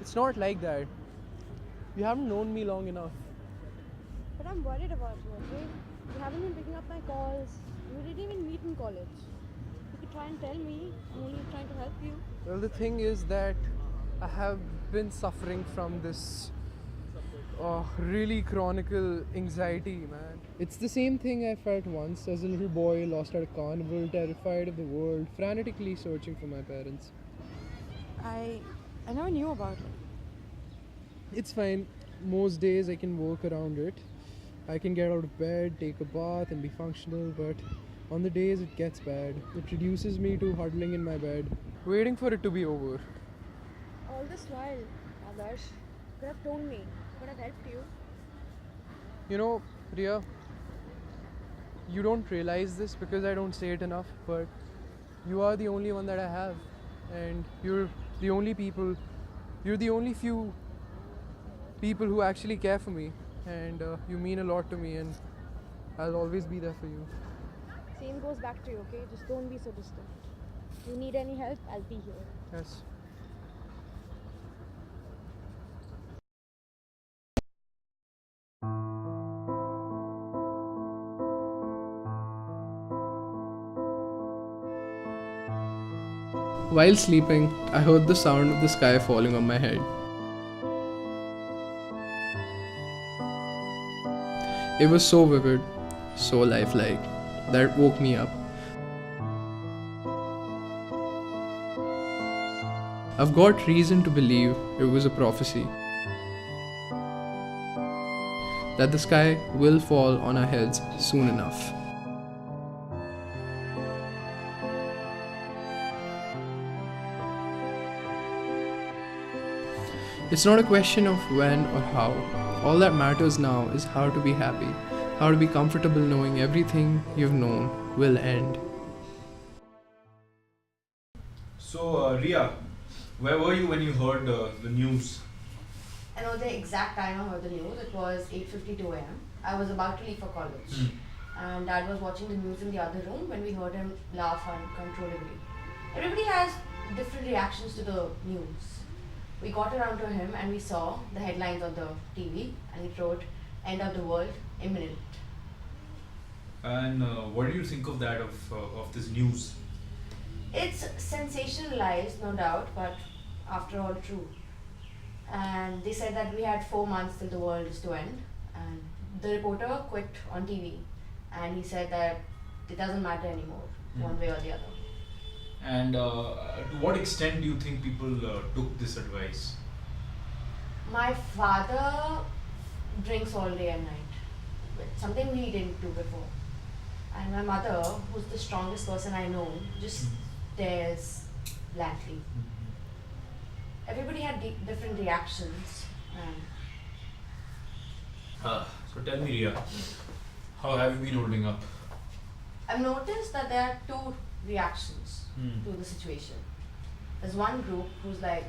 It's not like that. You haven't known me long enough. But I'm worried about you, okay? You haven't been picking up my calls. We didn't even meet in college. You could try and tell me. I'm only trying to help you. Well, the thing is that I have been suffering from this really chronicle anxiety, man. It's the same thing I felt once as a little boy lost at a carnival, terrified of the world, frantically searching for my parents. I never knew about it. It's fine. Most days I can work around it. I can get out of bed, take a bath, and be functional, but on the days it gets bad, it reduces me to huddling in my bed, waiting for it to be over. All this while, Adarsh, you could have told me. I could have helped you. You know, Rhea, you don't realize this because I don't say it enough, but you are the only one that I have, and you're the only few people who actually care for me, and you mean a lot to me, and I'll always be there for you. Same goes back to you, okay? Just don't be so distant. If you need any help, I'll be here. Yes. While sleeping, I heard the sound of the sky falling on my head. It was so vivid, so lifelike, that it woke me up. I've got reason to believe it was a prophecy that the sky will fall on our heads soon enough. It's not a question of when or how. All that matters now is how to be happy, how to be comfortable knowing everything you've known will end. So, Rhea, where were you when you heard the news? I know the exact time I heard the news. It was 8:52 a.m. I was about to leave for college. And Dad was watching the news in the other room when we heard him laugh uncontrollably. Everybody has different reactions to the news. We got around to him and we saw the headlines on the TV and it wrote, "End of the world, imminent." And what do you think of that, of this news? It's sensationalized, no doubt, but after all, true. And they said that we had 4 months till the world is to end. And the reporter quit on TV and he said that it doesn't matter anymore, one way or the other. And to what extent do you think people took this advice? My father drinks all day and night, something we didn't do before. And my mother, who's the strongest person I know, just stares blankly. Everybody had different reactions. And So tell me, Rhea, how have you been holding up? I've noticed that there are two reactions to the situation. There's one group who's like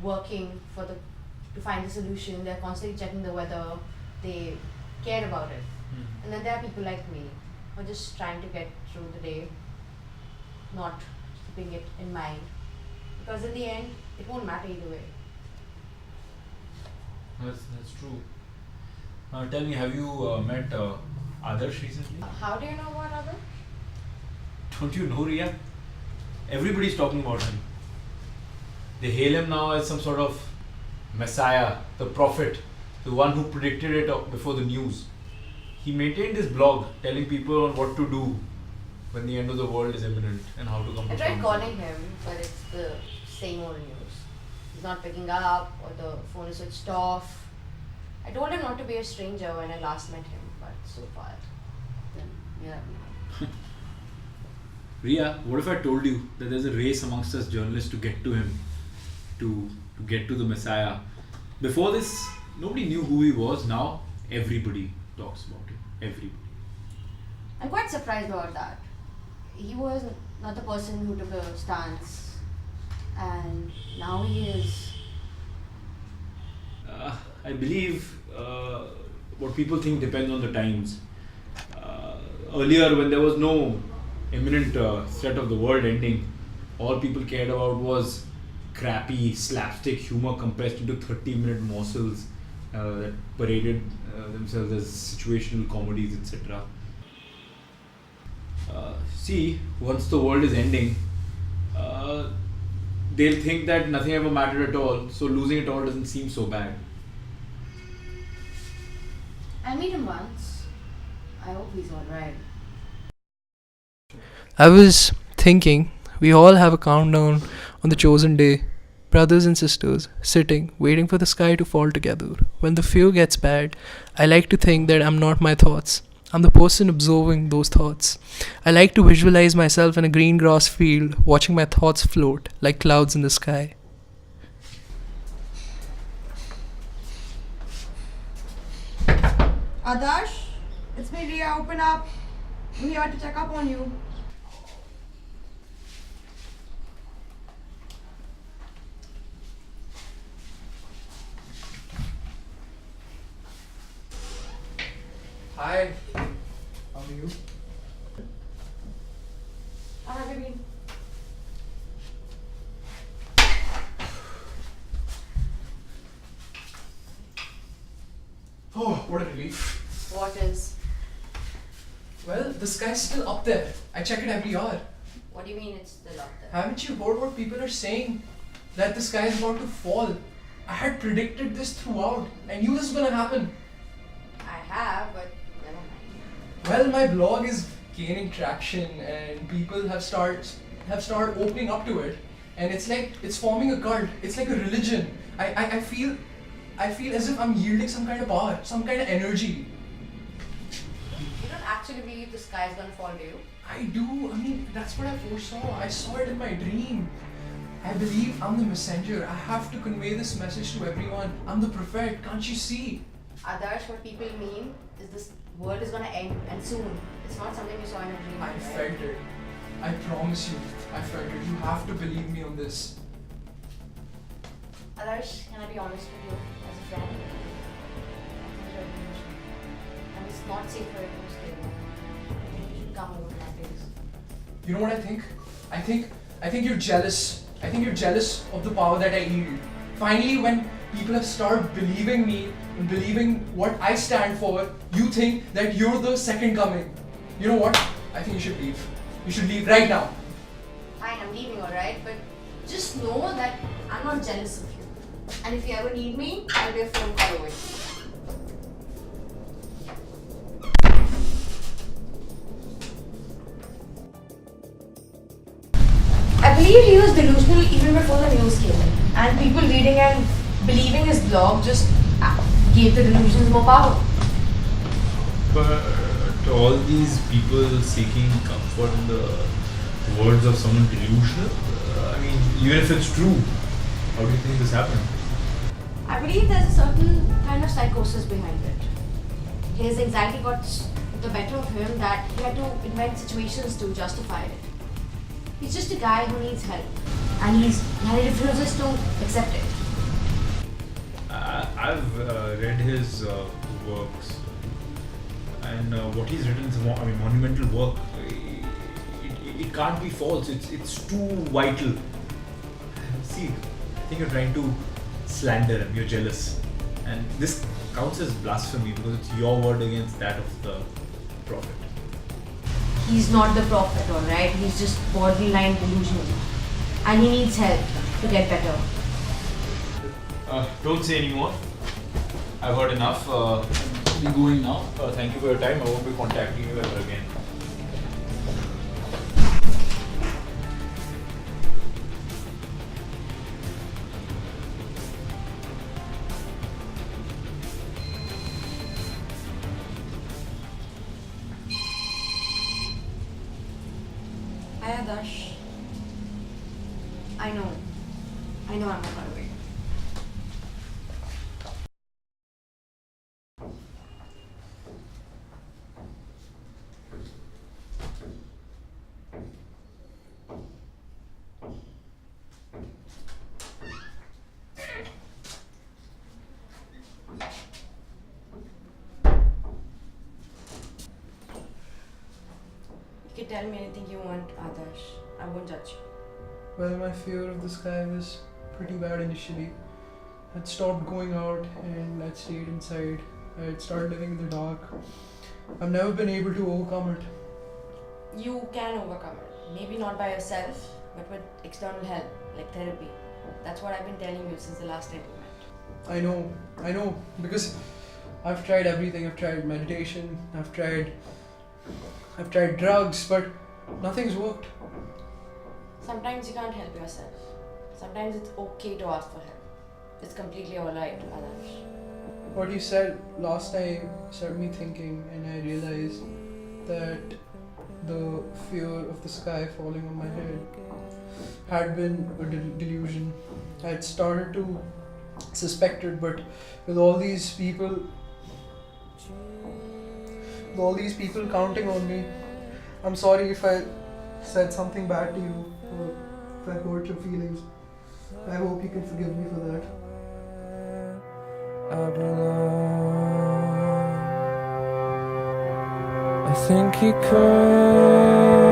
working to find the solution. They're constantly checking the weather. They care about it. And then there are people like me who are just trying to get through the day, not keeping it in mind. Because in the end, it won't matter either way. That's true. Tell me, have you met Adarsh recently? How do you know what other? Don't you know, Rhea? Everybody's talking about him. They hail him now as some sort of messiah, the prophet, the one who predicted it before the news. He maintained his blog telling people on what to do when the end of the world is imminent and how to come to I tried terms. calling him, but it's the same old news. He's not picking up or the phone is switched off. I told him not to be a stranger when I last met him, but so far, then yeah. Rhea, what if I told you that there's a race amongst us journalists to get to him, to get to the Messiah? Before this, nobody knew who he was. Now, everybody talks about him. Everybody. I'm quite surprised about that. He was not the person who took a stance, and now he is. I believe what people think depends on the times. Earlier, when there was no imminent threat of the world ending, all people cared about was crappy slapstick humor compressed into 30-minute morsels that paraded themselves as situational comedies, etc. See, once the world is ending, they'll think that nothing ever mattered at all, so losing it all doesn't seem so bad. I met him once. I hope he's alright. I was thinking, we all have a countdown on the chosen day. Brothers and sisters, sitting, waiting for the sky to fall together. When the fear gets bad, I like to think that I'm not my thoughts. I'm the person observing those thoughts. I like to visualize myself in a green grass field, watching my thoughts float like clouds in the sky. Adarsh, it's me, Rhea. Open up. I'm here to check up on you. Hi. How are you? How have you been? Oh, what a relief. What is? Well, the sky's still up there. I check it every hour. What do you mean it's still up there? Haven't you heard what people are saying? That the sky is about to fall. I had predicted this throughout. I knew this was gonna happen. I have, but never mind. Well, my blog is gaining traction and people have started opening up to it, and it's like it's forming a cult. It's like a religion. I feel as if I'm yielding some kind of power, some kind of energy. You don't actually believe the sky is gonna fall, do you? I do. I mean, that's what I foresaw. I saw it in my dream. I believe I'm the messenger. I have to convey this message to everyone. I'm the prophet. Can't you see? Adarsh, what people mean is this world is gonna end, and soon. It's not something you saw in a dream. I right? felt it. I promise you. I felt it. You have to believe me on this. Adarsh, can I be honest with you as a friend? I think you're delusional. And it's not safe for you to stay alone. I think you should come over to my place. You know what I think? I think you're jealous. I think you're jealous of the power that I wield. Finally, when people have started believing me and believing what I stand for, you think that you're the second coming. You know what? I think you should leave. You should leave right now. Fine, I'm leaving, alright? But just know that I'm not jealous of you. And if you ever need me, I'll be a phone call away. I believe he was delusional even before the news came in. And people reading and believing his blog just gave the delusions more power. But all these people seeking comfort in the words of someone delusional, I mean, even if it's true, how do you think this happened? I believe there's a certain kind of psychosis behind it. His anxiety got the better of him that he had to invent situations to justify it. He's just a guy who needs help, and he refuses to accept it. I've read his works, and what he's written is monumental work. It can't be false. It's too vital. See, I think you're trying to slander him. You're jealous, and this counts as blasphemy because it's your word against that of the prophet. He's not the prophet, alright? He's just borderline delusional, and he needs help to get better. Don't say anymore. I've heard enough. I'll be going now. Thank you for your time. I won't be contacting you ever again. Hi, Adarsh. I know I'm not gonna wait. You can tell me anything you want, Adarsh. I won't judge you. Well, my fear of the sky was pretty bad initially. I'd stopped going out and I'd stayed inside. I'd started living in the dark. I've never been able to overcome it. You can overcome it. Maybe not by yourself, but with external help, like therapy. That's what I've been telling you since the last time we met. I know, because I've tried everything. I've tried meditation, I've tried drugs, but nothing's worked. Sometimes you can't help yourself. Sometimes it's okay to ask for help. It's completely alright, Adarsh. What you said last time set me thinking, and I realized that the fear of the sky falling on my head had been a delusion. I had started to suspect it, but with all these people counting on me, I'm sorry if I said something bad to you or if I hurt your feelings. I hope you can forgive me for that. I belong. I think you could.